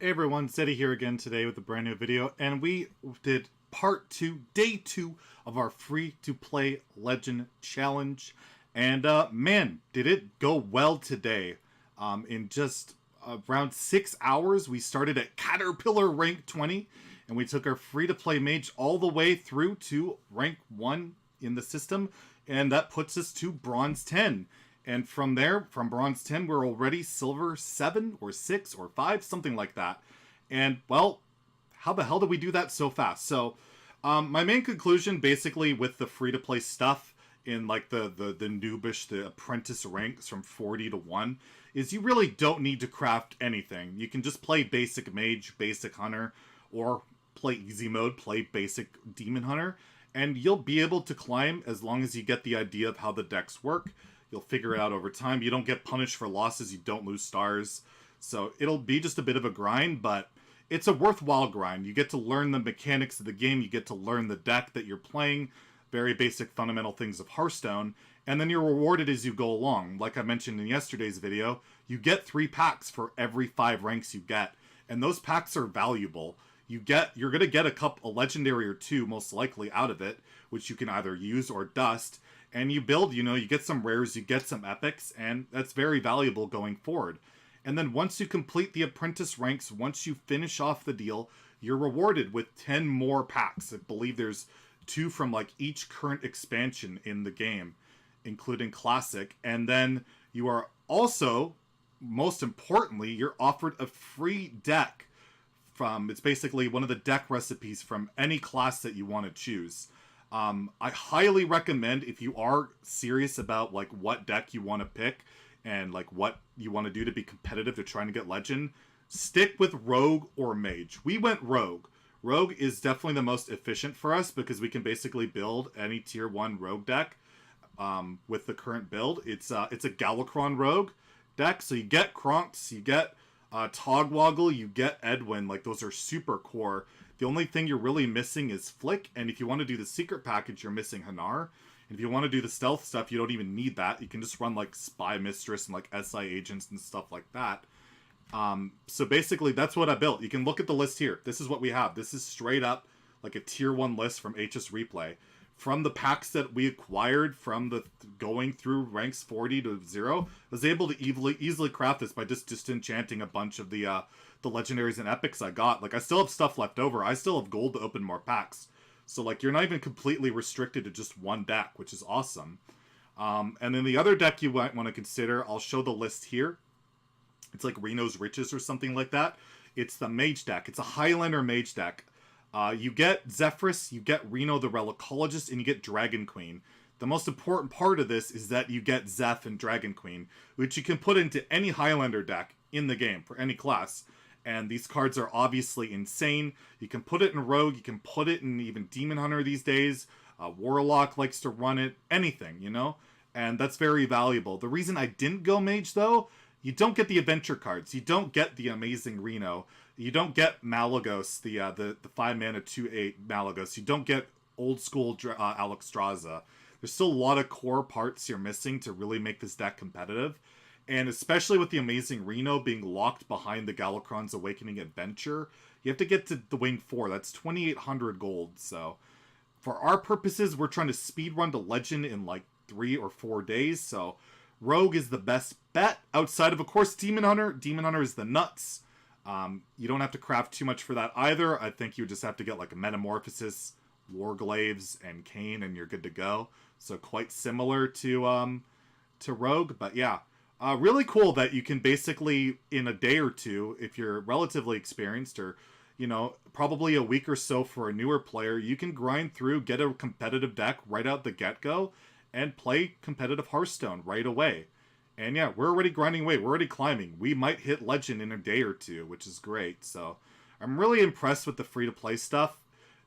Hey everyone, Zeddy here again today with a brand new video, and we did part 2, day 2 of our free-to-play Legend Challenge, and man, did it go well today. In just around 6 hours, we started at Caterpillar rank 20, and we took our free-to-play mage all the way through to rank 1 in the system, and that puts us to Bronze 10. And from there, from Bronze 10, we're already Silver 7 or 6 or 5, something like that. And, well, how the hell did we do that so fast? So, my main conclusion, basically, with the free-to-play stuff in, like, the noobish, the Apprentice Ranks from 40 to 1, is you really don't need to craft anything. You can just play basic Mage, basic Hunter, or play easy mode, play basic Demon Hunter, and you'll be able to climb as long as you get the idea of how the decks work. You'll figure it out over time. You don't get punished for losses. You don't lose stars. So it'll be just a bit of a grind, but it's a worthwhile grind. You get to learn the mechanics of the game. You get to learn the deck that you're playing. Very basic fundamental things of Hearthstone. And then you're rewarded as you go along. Like I mentioned in yesterday's video, you get 3 packs for every 5 ranks you get. And those packs are valuable. You're going to get a legendary or 2 most likely out of it, which you can either use or dust. And you build, you get some rares, you get some epics, and that's very valuable going forward. And then once you complete the Apprentice Ranks, once you finish off the deal, you're rewarded with 10 more packs. I believe there's 2 from like each current expansion in the game, including Classic. And then you are also, most importantly, you're offered a free deck from, it's basically one of the deck recipes from any class that you want to choose. I highly recommend, if you are serious about like what deck you want to pick and like what you want to do to be competitive to trying to get Legend, stick with Rogue or Mage. We went Rogue. Rogue is definitely the most efficient for us because we can basically build any tier 1 Rogue deck with the current build. It's a Galakrond Rogue deck, so you get Kronks, you get Togwoggle, you get Edwin. Like, those are super core. The only thing you're really missing is Flick, and if you want to do the secret package, you're missing Hanar. And if you want to do the stealth stuff, you don't even need that. You can just run like Spy Mistress and like SI agents and stuff like that. So basically, that's what I built. You can look at the list here. This is what we have. This is straight up like a tier 1 list from HS Replay. From the packs that we acquired from the going through ranks 40 to 0, I was able to easily craft this by just disenchanting a bunch of the legendaries and epics I got. Like, I still have stuff left over. I still have gold to open more packs. So, like, you're not even completely restricted to just one deck, which is awesome. And then the other deck you might want to consider, I'll show the list here. It's like Reno's Riches or something like that. It's the Mage deck. It's a Highlander Mage deck. You get Zephyrus, you get Reno the Relicologist, and you get Dragon Queen. The most important part of this is that you get Zeph and Dragon Queen, which you can put into any Highlander deck in the game for any class. And these cards are obviously insane. You can put it in Rogue, you can put it in even Demon Hunter these days. Warlock likes to run it, anything, And that's very valuable. The reason I didn't go Mage, though, you don't get the adventure cards. You don't get the amazing Reno. You don't get Malagos, the 5-mana 2/8 Malagos. You don't get old school Alexstrasza. There's still a lot of core parts you're missing to really make this deck competitive. And especially with the amazing Reno being locked behind the Galakrond's Awakening Adventure, you have to get to the Wing 4. That's 2,800 gold. So for our purposes, we're trying to speedrun to Legend in like 3 or 4 days. So Rogue is the best bet outside of course, Demon Hunter. Demon Hunter is the nuts. You don't have to craft too much for that either. I think you just have to get like a Metamorphosis, Warglaves, and Kane, and you're good to go. So quite similar to Rogue, but yeah. Really cool that you can basically, in a day or two, if you're relatively experienced or, probably a week or so for a newer player, you can grind through, get a competitive deck right out the get-go, and play competitive Hearthstone right away. And yeah, we're already grinding away. We're already climbing. We might hit Legend in a day or 2, which is great. So I'm really impressed with the free-to-play stuff.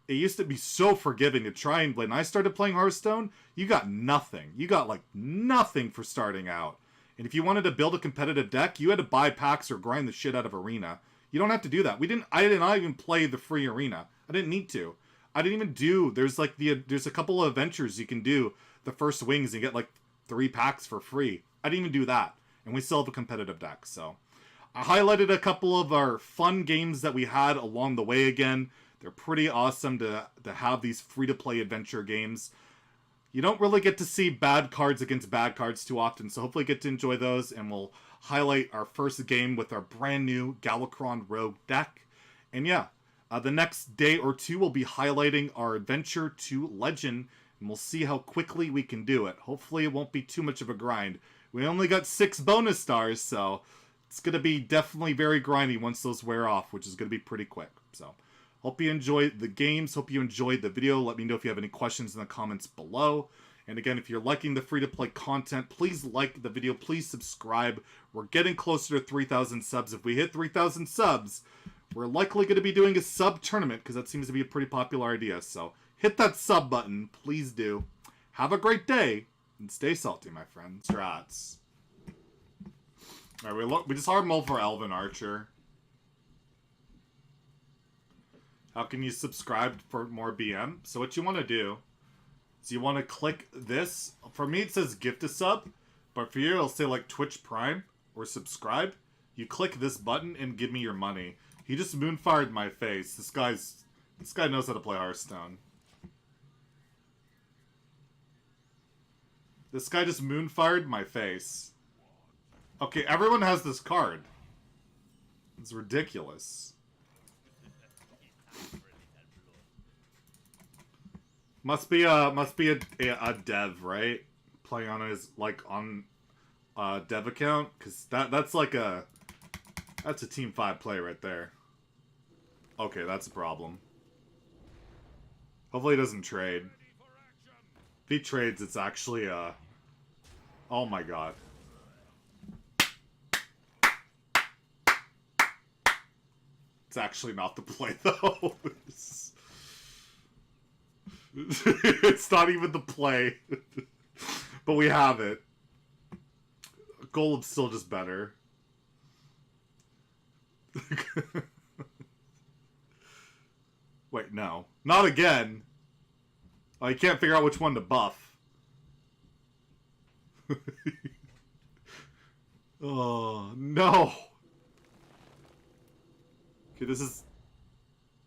It used to be so forgiving to try, and when I started playing Hearthstone, you got nothing. You got like nothing for starting out. And if you wanted to build a competitive deck, you had to buy packs or grind the shit out of Arena. You don't have to do that. I did not even play the free Arena. I didn't need to. I didn't even do, there's a couple of adventures you can do, the first wings, and get like 3 packs for free. I didn't even do that. And we still have a competitive deck, so I highlighted a couple of our fun games that we had along the way again. They're pretty awesome to have these free-to-play adventure games. You don't really get to see bad cards against bad cards too often, so hopefully get to enjoy those, and we'll highlight our first game with our brand new Galakron Rogue deck. And yeah, the next day or two we'll be highlighting our Adventure to Legend, and we'll see how quickly we can do it. Hopefully it won't be too much of a grind. We only got 6 bonus stars, so it's going to be definitely very grindy once those wear off, which is going to be pretty quick. So, hope you enjoyed the games. Hope you enjoyed the video. Let me know if you have any questions in the comments below. And again, if you're liking the free-to-play content, please like the video. Please subscribe. We're getting closer to 3,000 subs. If we hit 3,000 subs, we're likely going to be doing a sub tournament, because that seems to be a pretty popular idea. So, hit that sub button. Please do. Have a great day, and stay salty, my friends. Strats. Alright, we just hard mode for Elven Archer. How can you subscribe for more BM? So what you want to do is you want to click this. For me it says gift a sub, but for you it'll say like Twitch Prime or subscribe. You click this button and give me your money. He just moonfired my face. This guy knows how to play Hearthstone. This guy just moonfired my face. Okay, everyone has this card. It's ridiculous. Must be a dev, right? Playing on his on dev account, because that's a Team 5 play right there. Okay, that's a problem. Hopefully he doesn't trade. If he trades, it's actually oh my god. It's actually not the play, though. It's not even the play. But we have it. Golem's still just better. Wait, no. Not again. Oh, you can't figure out which one to buff. Oh, no. Okay, this is...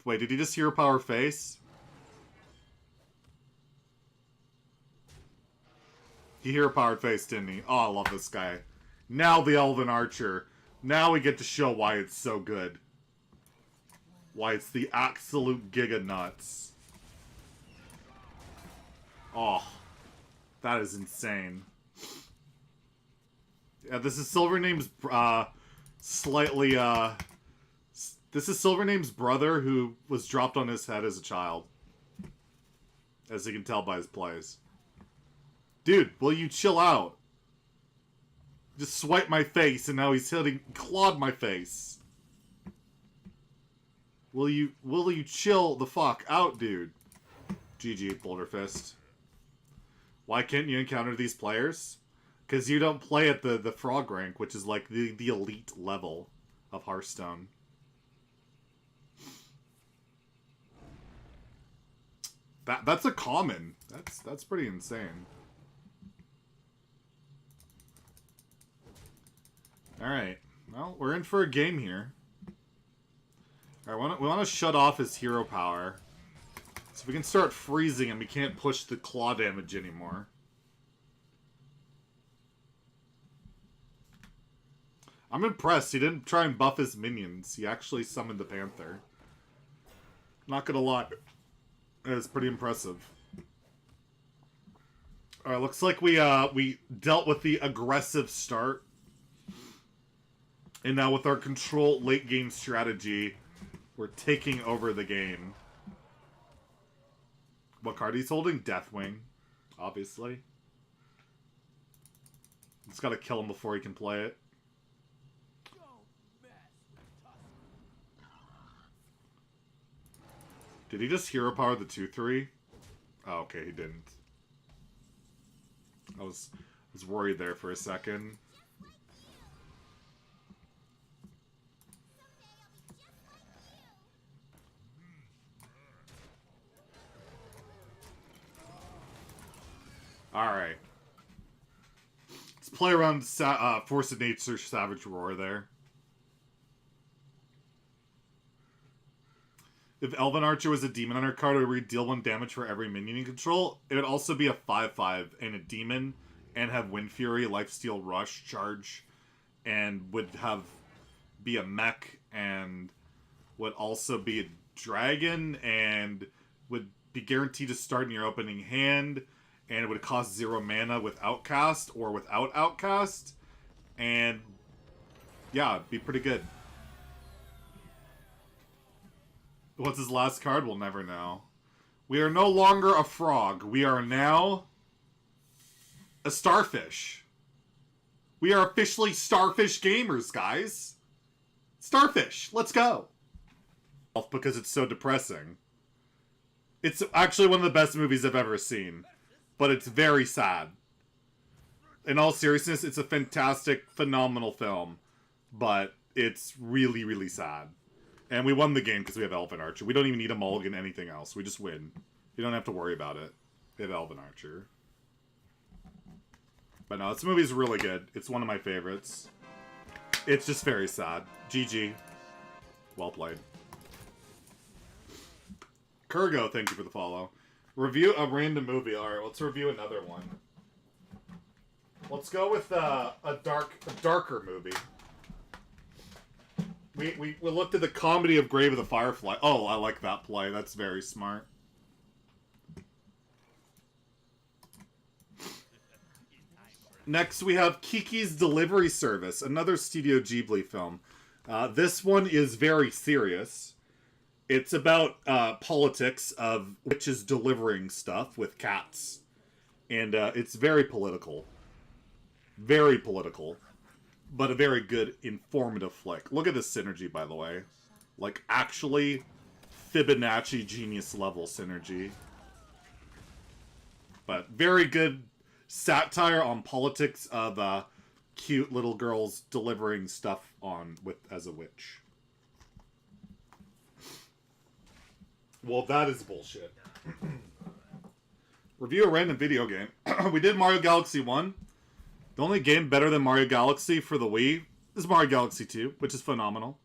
Wait, did he just hero power face? He hero powered face, didn't he? Oh, I love this guy. Now the Elven Archer. Now we get to show why it's so good. Why it's the absolute giga nuts. Oh, that is insane. Yeah, this is Silvername's, slightly, this is Silvername's brother who was dropped on his head as a child. As you can tell by his plays. Dude, will you chill out? Just swipe my face and now he's clawed my face. Will you chill the fuck out, dude? GG, Boulder Fist. Why can't you encounter these players? Because you don't play at the frog rank, which is like the elite level of Hearthstone. That's a common. That's pretty insane. Alright. Well, we're in for a game here. Alright, we want to shut off his hero power. So we can start freezing him. We can't push the claw damage anymore. I'm impressed. He didn't try and buff his minions. He actually summoned the Panther. Not gonna lie. It's pretty impressive. Alright, looks like we dealt with the aggressive start. And now with our control late game strategy, we're taking over the game. What card he's holding? Deathwing, obviously. Just gotta kill him before he can play it. Did he just hero power the 2/3? Oh, okay, he didn't. I was worried there for a second. Alright. Let's play around Force of Nature Savage Roar there. If Elven Archer was a Demon Hunter card, it would deal 1 damage for every minion you control. It would also be a 5/5 and a Demon, and have Wind Fury, Lifesteal, Rush, Charge, and would be a mech, and would also be a dragon, and would be guaranteed to start in your opening hand, and it would cost 0 mana with Outcast or without Outcast, and yeah, it'd be pretty good. What's his last card? We'll never know. We are no longer a frog. We are now a starfish. We are officially starfish gamers, guys. Starfish, let's go. Because it's so depressing. It's actually one of the best movies I've ever seen. But it's very sad. In all seriousness, it's a fantastic, phenomenal film. But it's really, really sad. And we won the game because we have Elven Archer. We don't even need a mulligan, anything else. We just win. You don't have to worry about it. We have Elven Archer. But no, this movie's really good. It's one of my favorites. It's just very sad. GG. Well played. Kurgo, thank you for the follow. Review a random movie. Alright, let's review another one. Let's go with a darker movie. We looked at the comedy of Grave of the Firefly. Oh, I like that play. That's very smart. Next, we have Kiki's Delivery Service, another Studio Ghibli film. This one is very serious. It's about politics of witches delivering stuff with cats. And it's very political. Very political. But a very good, informative flick. Look at this synergy, by the way. Like, actually, Fibonacci genius level synergy. But very good satire on politics of cute little girls delivering stuff as a witch. Well, that is bullshit. Review a random video game. We did Mario Galaxy 1. The only game better than Mario Galaxy for the Wii is Mario Galaxy 2, which is phenomenal.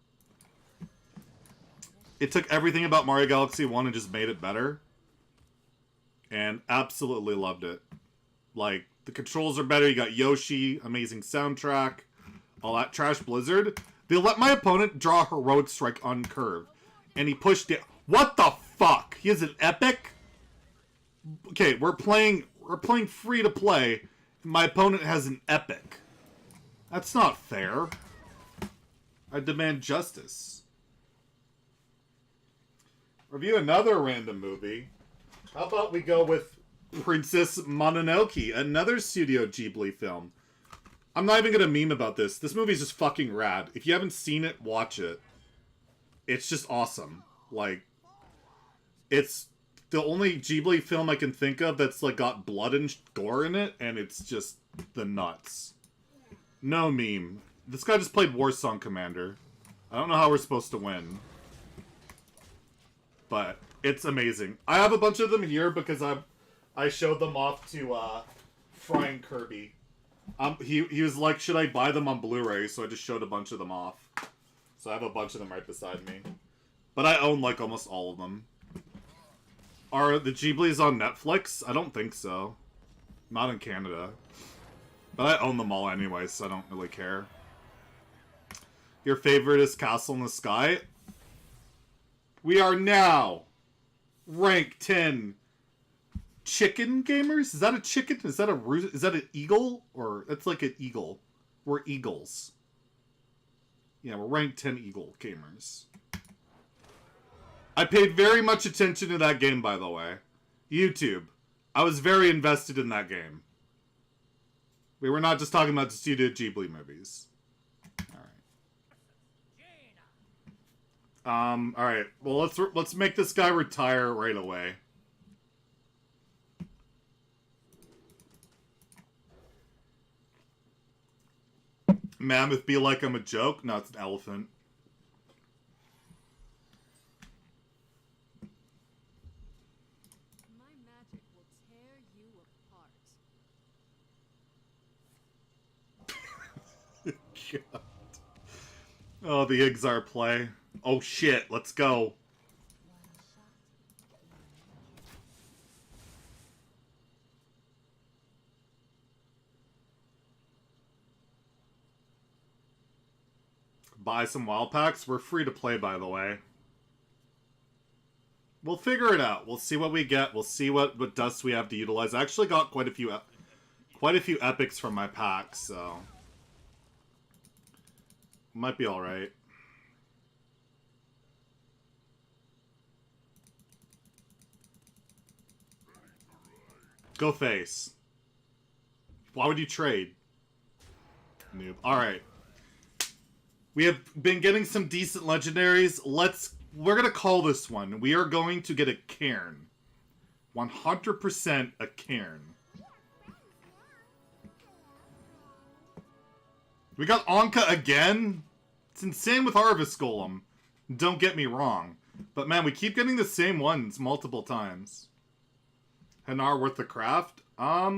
It took everything about Mario Galaxy 1 and just made it better. And absolutely loved it. Like, the controls are better, you got Yoshi, amazing soundtrack, all that trash. Blizzard. They let my opponent draw a Heroic Strike on curve. And he pushed it. What the fuck? He has an epic? Okay, we're playing free to play. My opponent has an epic. That's not fair. I demand justice. Review another random movie. How about we go with Princess Mononoke, another Studio Ghibli film. I'm not even gonna meme about this. This movie's just fucking rad. If you haven't seen it, watch it. It's just awesome. Like, it's the only Ghibli film I can think of that's like got blood and gore in it, and it's just the nuts. No meme. This guy just played War Song Commander. I don't know how we're supposed to win. But it's amazing. I have a bunch of them here because I showed them off to Frying Kirby. He was like, should I buy them on Blu-ray? So I just showed a bunch of them off. So I have a bunch of them right beside me. But I own like almost all of them. Are the Ghiblis on Netflix? I don't think so. Not in Canada. But I own them all anyway, so I don't really care. Your favorite is Castle in the Sky? We are now rank 10 chicken gamers? Is that a chicken? Is that an eagle? Or that's like an eagle. We're eagles. Yeah, we're rank 10 eagle gamers. I paid very much attention to that game, by the way. YouTube. I was very invested in that game. We were not just talking about the Studio Ghibli movies. Alright. Alright. Well, let's make this guy retire right away. Mammoth be like I'm a joke? No, it's an elephant. My magic will tear you apart. God. Oh, the Ixar play. Oh shit, let's go. buy some wild packs. We're free to play, by the way. We'll figure it out. We'll see what we get. We'll see what dusts we have to utilize. I actually got quite a few epics from my packs, so might be all right. Go face. Why would you trade? Noob. Alright. We have been getting some decent legendaries. We're gonna call this one. We are going to get a Cairn. 100% a Cairn. We got Anka again? It's insane with Harvest Golem. Don't get me wrong. But man, we keep getting the same ones multiple times. Hanar worth the craft? I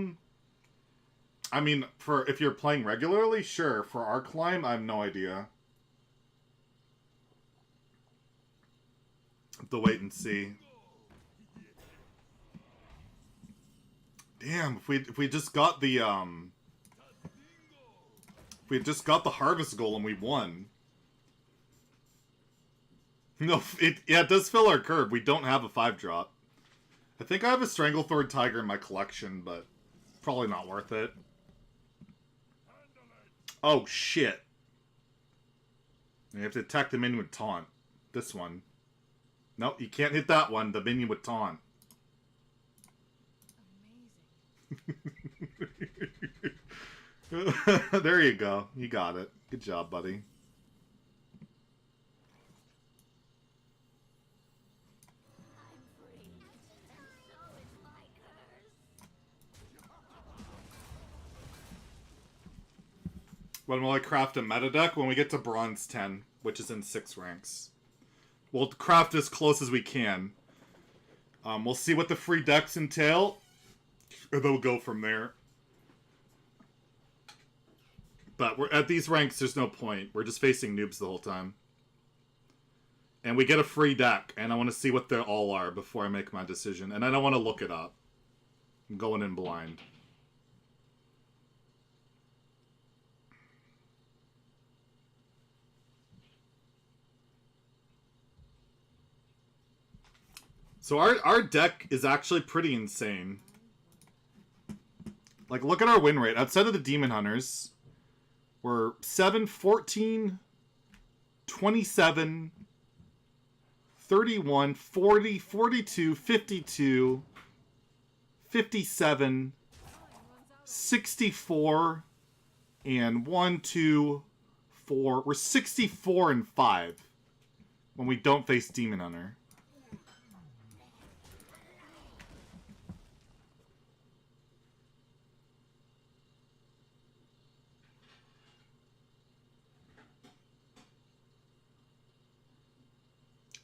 mean, if you're playing regularly, sure. For our climb, I have no idea. Have to wait and see. Damn, if we just got the if we just got the Harvest Golem, we won. No, it does fill our curve. We don't have a 5-drop. I think I have a Stranglethorn Tiger in my collection, but probably not worth it. Oh, shit. You have to attack the minion with Taunt. This one. Nope, you can't hit that one. The minion with Taunt. Amazing. There you go. You got it. Good job, buddy. When will I craft a meta deck? When we get to Bronze 10, which is in 6 ranks. We'll craft as close as we can. We'll see what the free decks entail, and then we'll go from there. But we're at these ranks, there's no point. We're just facing noobs the whole time. And we get a free deck, and I want to see what they all are before I make my decision. And I don't want to look it up. I'm going in blind. So our deck is actually pretty insane. Like, look at our win rate. Outside of the Demon Hunters, we're 7, 14, 27, 31, 40, 42, 52, 57, 64, and 1, 2, 4. We're 64 and 5 when we don't face Demon Hunter.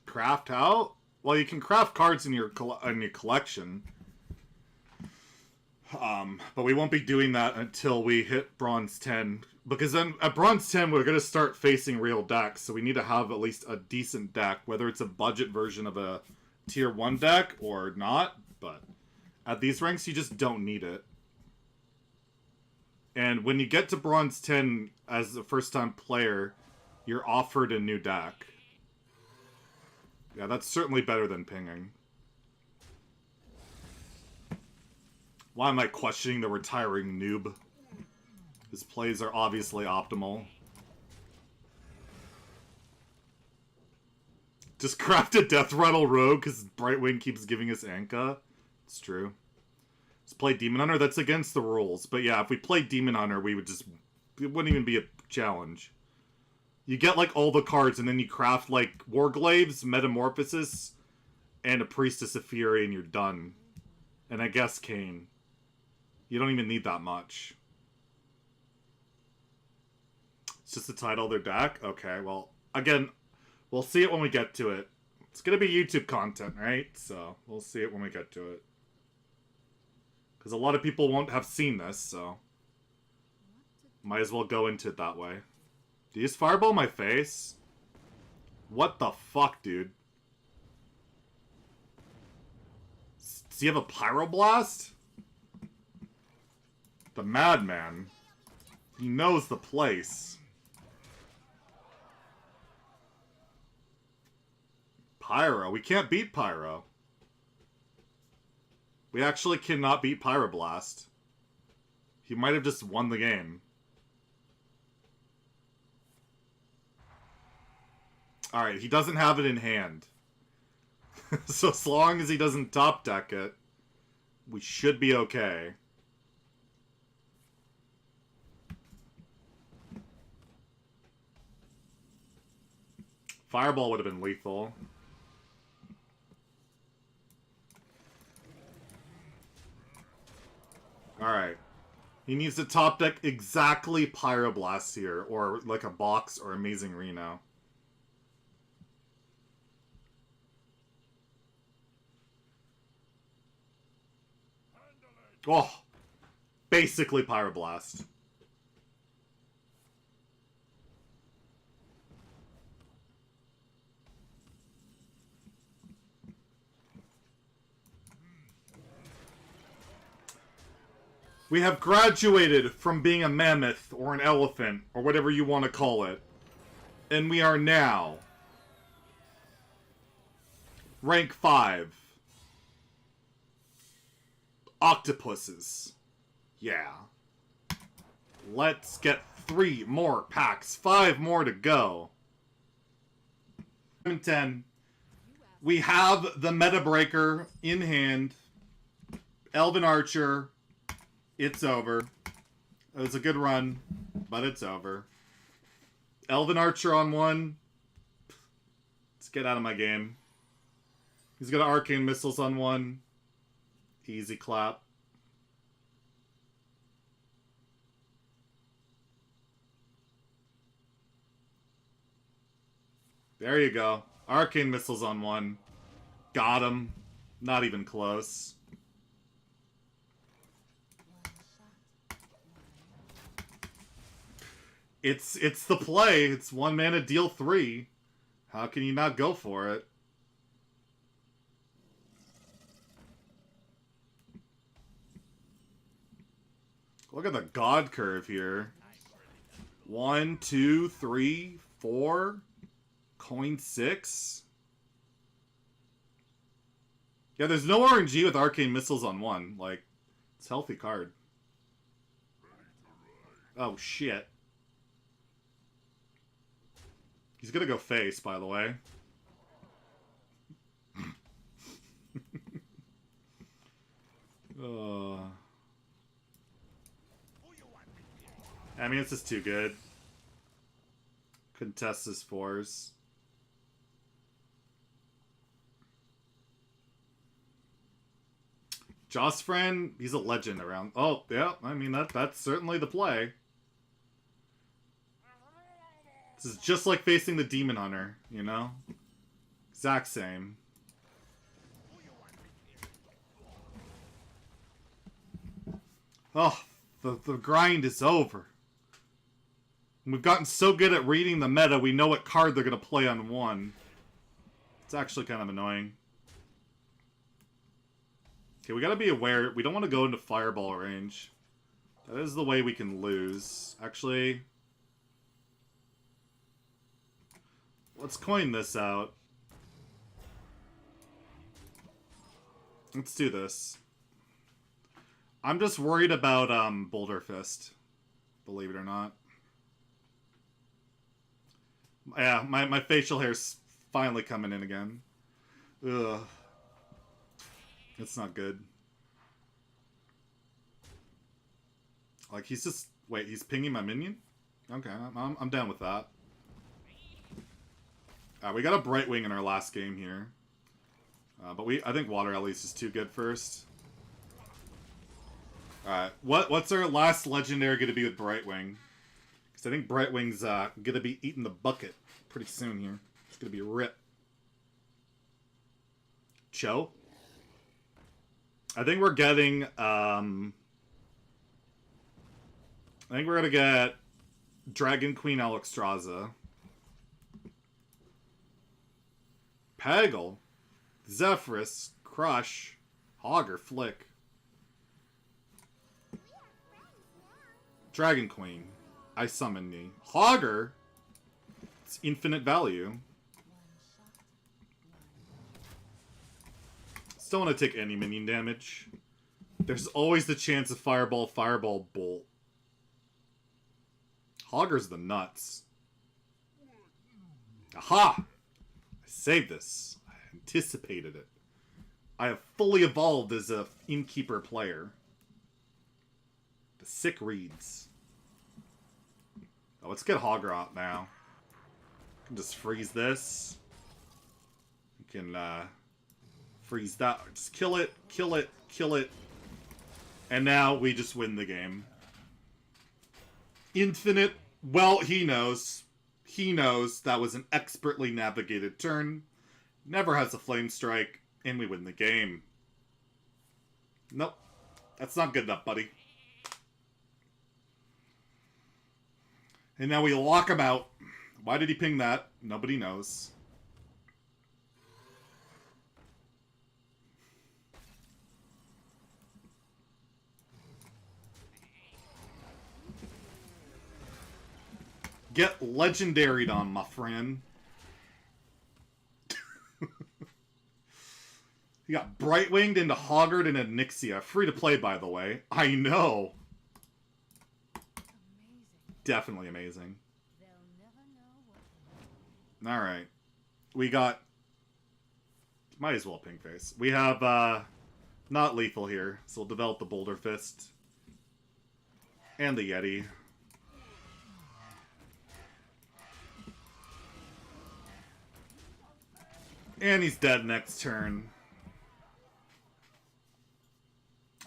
Craft how? Well, you can craft cards in your collection. But we won't be doing that until we hit Bronze 10. Because then at Bronze 10, we're going to start facing real decks. So we need to have at least a decent deck. Whether it's a budget version of a Tier 1 deck or not. But at these ranks, you just don't need it. And when you get to Bronze 10 as a first-time player, you're offered a new deck. Yeah, that's certainly better than pinging. Why am I questioning the retiring noob? His plays are obviously optimal. Just craft a Death Rattle Rogue because Brightwing keeps giving us Anka. It's true. Just play Demon Hunter, that's against the rules. But yeah, if we played Demon Hunter, we would just... It wouldn't even be a challenge. You get, like, all the cards, and then you craft, like, Warglaives, Metamorphosis, and a Priestess of Fury, and you're done. And I guess Kane. You don't even need that much. It's just the title of their deck? Okay, well, again, we'll see it when we get to it. It's gonna be YouTube content, right? So, we'll see it when we get to it. Because a lot of people won't have seen this, so... Might as well go into it that way. Do you just fireball my face? What the fuck, dude? Does he have a Pyroblast? The madman. He knows the place. Pyro. We can't beat Pyro. We actually cannot beat Pyroblast. He might have just won the game. Alright, he doesn't have it in hand. So as long as he doesn't top deck it, we should be okay. Fireball would have been lethal. Alright. He needs to top deck exactly Pyroblast here, or like a box or Amazing Reno. Oh! Basically Pyroblast. We have graduated from being a mammoth or an elephant or whatever you want to call it. And we are now rank 5. Octopuses. Yeah. Let's get 3 more packs. 5 more to go. 10. We have the Meta Breaker in hand. Elven Archer. It's over. It was a good run, but it's over. Elven Archer on 1. Let's get out of my game. He's got Arcane Missiles on 1. Easy clap. There you go. Arcane Missiles on 1. Got him. Not even close. It's the play. It's 1 mana, deal 3. How can you not go for it? Look at the God curve here. 1, 2, 3, 4. Coin 6. Yeah, there's no RNG with Arcane Missiles on 1. Like, it's a healthy card. Oh, shit. He's gonna go face, by the way. I mean, it's just too good. Contest his 4s. Josfran, he's a legend around. Oh, yeah, I mean, that's certainly the play. This is just like facing the Demon Hunter, you know? Exact same. Oh, the grind is over. We've gotten so good at reading the meta, we know what card they're going to play on 1. It's actually kind of annoying. Okay, we gotta be aware. We don't want to go into Fireball range. That is the way we can lose. Actually, let's coin this out. Let's do this. I'm just worried about Boulder Fist, believe it or not. Yeah, my facial hair's finally coming in again. Ugh. It's not good. Like, he's just... Wait, he's pinging my minion? Okay, I'm down with that. We got a Brightwing in our last game here. But I think Water Elise is too good first. Alright, what's our last legendary going to be with Brightwing? Because I think Brightwing's going to be eating the bucket pretty soon here. It's going to be rip. Cho? I think we're getting, I think we're going to get Dragon Queen Alexstrasza. Peggle. Zephyrus. Crush. Hogger. Flick. Dragon Queen. I summon thee. Hogger. It's infinite value. Just don't want to take any minion damage. There's always the chance of Fireball, Fireball, Bolt. Hogger's the nuts. Aha! I saved this. I anticipated it. I have fully evolved as a Innkeeper player. The sick reads. Oh, let's get Hogger out now. I can just freeze this. You can freeze that. Just kill it, kill it, kill it. And now we just win the game. Infinite. Well, he knows. He knows that was an expertly navigated turn. Never has a flame strike. And we win the game. Nope. That's not good enough, buddy. And now we lock him out. Why did he ping that? Nobody knows. Get legendaried on, my friend. He got Brightwinged into Hoggard and a Nixia. Free to play, by the way. I know. Amazing. Definitely amazing. They'll never know what. Alright. We got... Might as well ping face. We have, not lethal here. So we'll develop the Boulder Fist. And the Yeti. And he's dead next turn.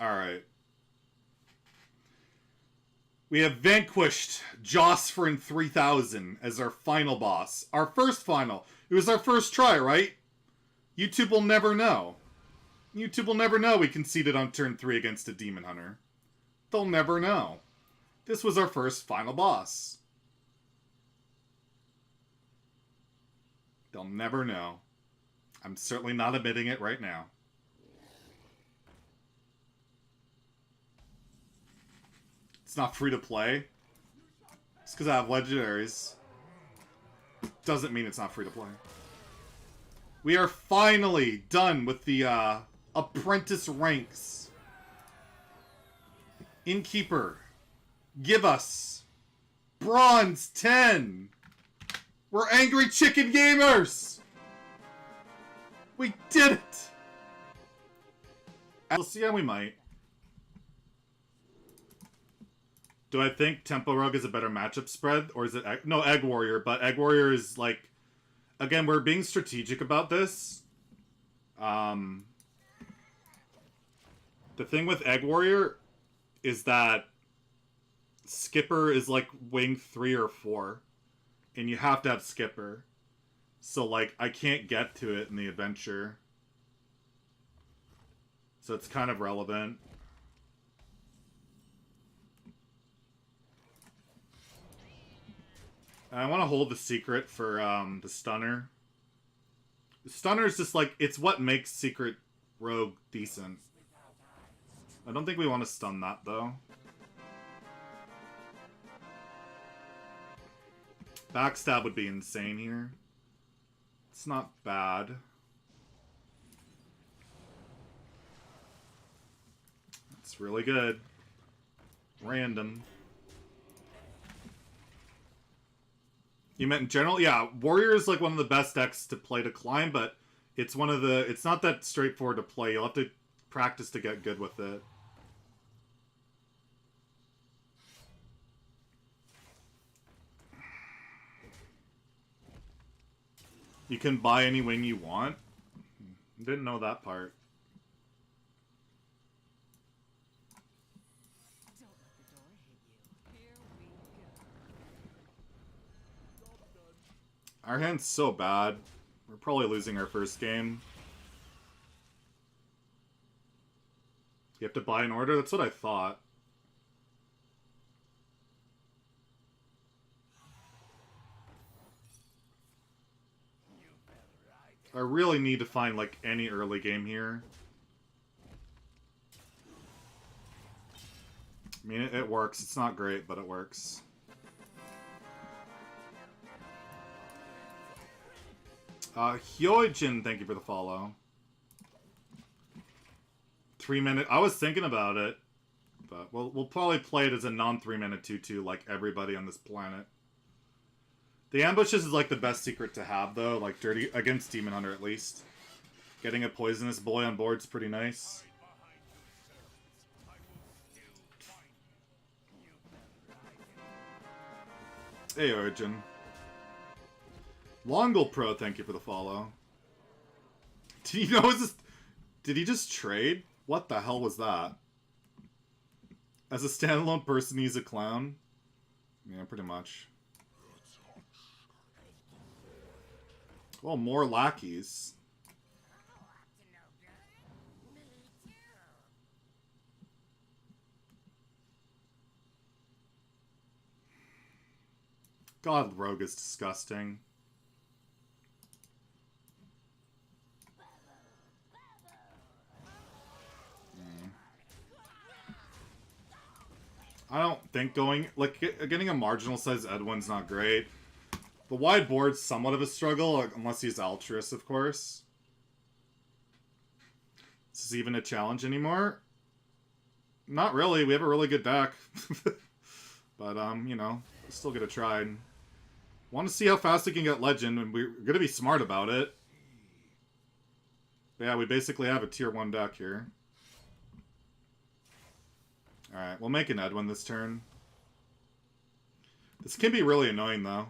Alright. We have vanquished Josfrin 3000 as our final boss. Our first final. It was our first try, right? YouTube will never know. YouTube will never know we conceded on turn 3 against a Demon Hunter. They'll never know. This was our first final boss. They'll never know. I'm certainly not admitting it right now. It's not free to play. It's because I have legendaries. Doesn't mean it's not free to play. We are finally done with the Apprentice Ranks. Innkeeper, give us Bronze 10. We're angry chicken gamers. We did it. We'll see how we might. Do I think Tempo Rug is a better matchup spread? Or is it... No, Egg Warrior. But Egg Warrior is, like... Again, we're being strategic about this. The thing with Egg Warrior is that Skipper is, like, wing 3 or 4. And you have to have Skipper. So, like, I can't get to it in the adventure. So it's kind of relevant. I want to hold the secret for the stunner. The stunner is just like, it's what makes Secret Rogue decent. I don't think we want to stun that, though. Backstab would be insane here. It's not bad. It's really good. Random. You meant in general? Yeah, Warrior is like one of the best decks to play to climb, but it's one of the... It's not that straightforward to play. You'll have to practice to get good with it. You can buy any wing you want? Didn't know that part. Don't let the door hit you. Here we go. Our hand's so bad. We're probably losing our first game. You have to buy an order? That's what I thought. I really need to find, like, any early game here. I mean, it works. It's not great, but it works. Hyojin, thank you for the follow. 3-minute. I was thinking about it, but we'll probably play it as a non-3-minute 2-2 like everybody on this planet. The ambushes is like the best secret to have though, like dirty against Demon Hunter at least. Getting a poisonous boy on board's pretty nice. Hey Origin. Longle Pro, thank you for the follow. Did you know did he just trade? What the hell was that? As a standalone person, he's a clown? Yeah, pretty much. Well, more lackeys. God, Rogue is disgusting. I don't think getting a marginal size Edwin's not great. The wide board's somewhat of a struggle, unless he's Altruist, of course. Is this even a challenge anymore? Not really. We have a really good deck. But, you know, still gonna try. Want to see how fast we can get Legend, and we're gonna be smart about it. But yeah, we basically have a tier 1 deck here. Alright, we'll make an Edwin this turn. This can be really annoying, though.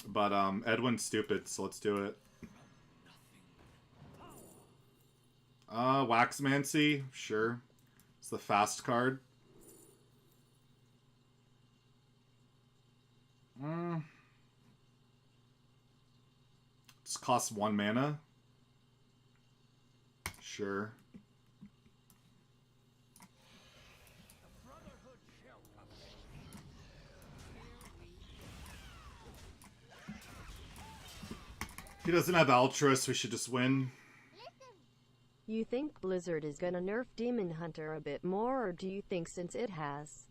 But, Edwin's stupid, so let's do it. Waxmancy, sure. It's the fast card. This costs 1 mana. Sure. He doesn't have Altruist, we should just win. You think Blizzard is gonna nerf Demon Hunter a bit more, or do you think since it has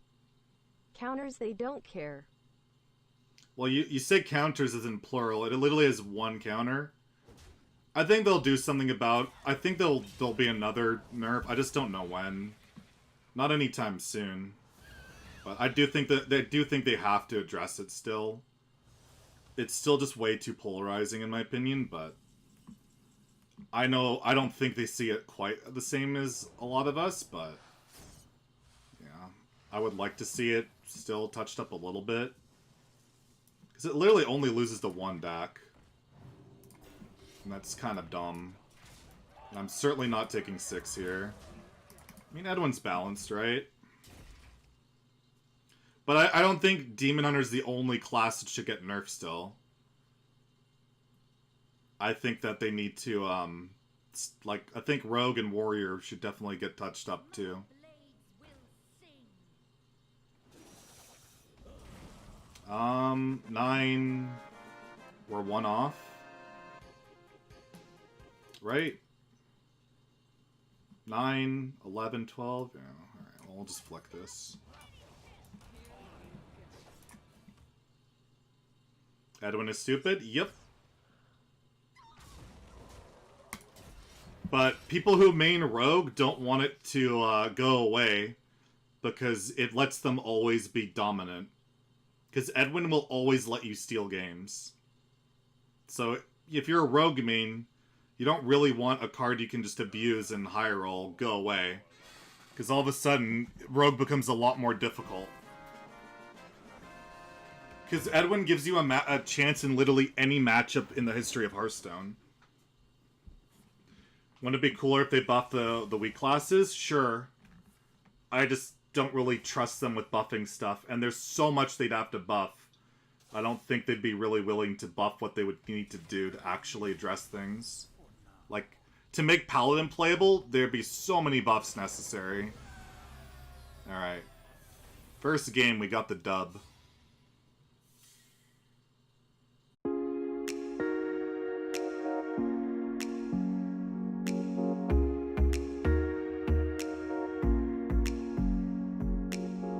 counters they don't care? Well, you say counters as in plural. It literally has 1 counter. I think they'll do something about... I think there'll be another nerf. I just don't know when. Not anytime soon. But I do think that they have to address it still. It's still just way too polarizing in my opinion, but I don't think they see it quite the same as a lot of us, but yeah, I would like to see it still touched up a little bit. Because it literally only loses to 1 deck. And that's kind of dumb. And I'm certainly not taking 6 here. I mean, Edwin's balanced, right? But I don't think Demon Hunter's the only class that should get nerfed still. I think that they need to, I think Rogue and Warrior should definitely get touched up too. 9... We're 1 off. Right? 9, 11, 12. Yeah, alright, well, we'll just flick this. Edwin is stupid? Yep. But people who main Rogue don't want it to go away because it lets them always be dominant. Because Edwin will always let you steal games. So if you're a Rogue main, you don't really want a card you can just abuse and high roll go away. Because all of a sudden, Rogue becomes a lot more difficult. Because Edwin gives you a chance in literally any matchup in the history of Hearthstone. Wouldn't it be cooler if they buff the weak classes? Sure. I just don't really trust them with buffing stuff. And there's so much they'd have to buff. I don't think they'd be really willing to buff what they would need to do to actually address things. Like, to make Paladin playable, there'd be so many buffs necessary. Alright. First game, we got the dub.